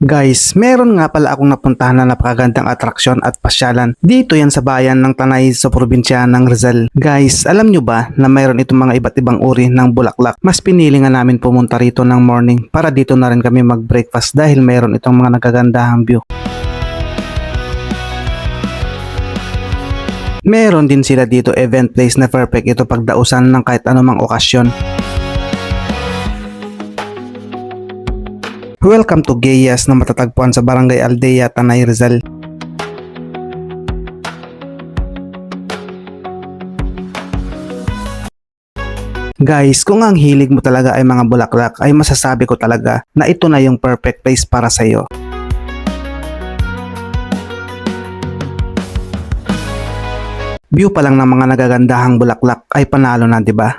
Guys, meron nga pala akong napuntahan na napakagandang atraksyon at pasyalan. Dito yan sa bayan ng Tanay sa probinsya ng Rizal. Guys, alam nyo ba na mayroon itong mga iba't ibang uri ng bulaklak? Mas pinili nga namin pumunta rito ng morning para dito na rin kami mag-breakfast dahil mayroon itong mga nagagandahang view. Meron din sila dito event place na perfect ito pagdausan ng kahit anumang okasyon. Welcome to Gayas na matatagpuan sa Barangay Aldea, Tanay, Rizal. Guys, kung ang hilig mo talaga ay mga bulaklak ay masasabi ko talaga na ito na yung perfect place para sa iyo. View pa lang ng mga nagagandahang bulaklak ay panalo na, 'di ba?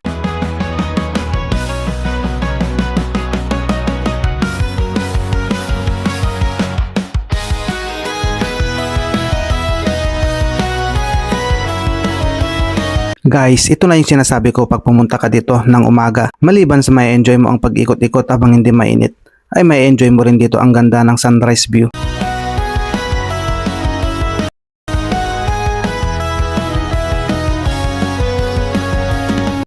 Guys, ito na yung sinasabi ko pag pumunta ka dito ng umaga. Maliban sa may enjoy mo ang pag-ikot-ikot habang hindi mainit, ay may enjoy mo rin dito ang ganda ng sunrise view.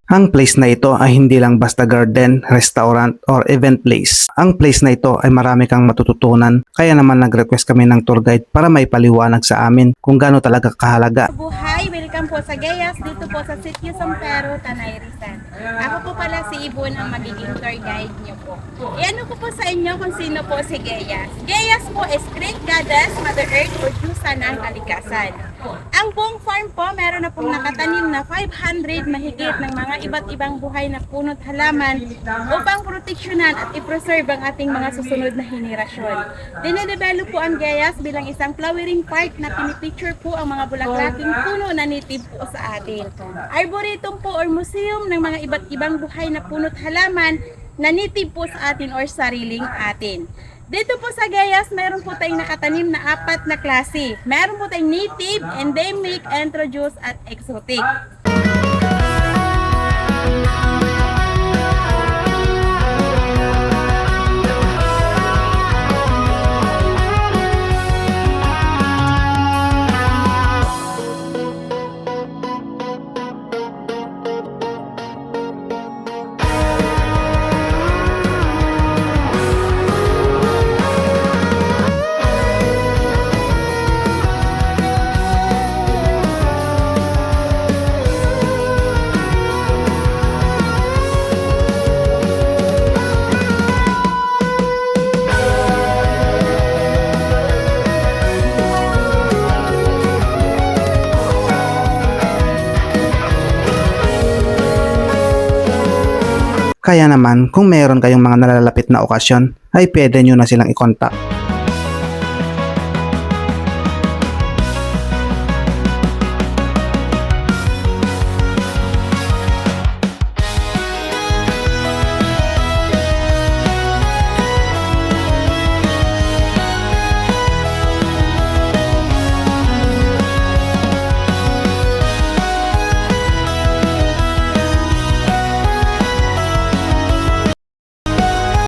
Ang place na ito ay hindi lang basta garden, restaurant, or event place. Ang place na ito ay marami kang matututunan. Kaya naman nag-request kami ng tour guide para may paliwanag sa amin kung gaano talaga kahalaga. Buhay, welcome po sa Gayas, dito po sa Sitio San Pedro, Tanay, Rizal. Ako po pala si Ibon ang magiging tour guide niyo po. Iano ko po sa inyo kung sino po si Gayas. Gayas po is Great Goddess, Mother Earth, o Diyosa ng kalikasan. Ang buong farm po, meron na pong nakatanim na 500 mahigit ng mga iba't ibang buhay na puno't halaman upang proteksyonan at i-preserve ang ating mga susunod na henerasyon. Dinedevelop po ang Gayas bilang isang flowering park na pinipicture po ang mga bulaklaking puno na native po sa atin. Arboretum po or museum ng mga iba't ibang buhay na puno't halaman na native po sa atin or sariling atin. Dito po sa Gayas, meron po tayong nakatanim na 4 na klase. Meron po tayong native, endemic, introduced, at exotic. Kaya naman, kung meron kayong mga nalalapit na okasyon, ay pwede nyo na silang i-contact.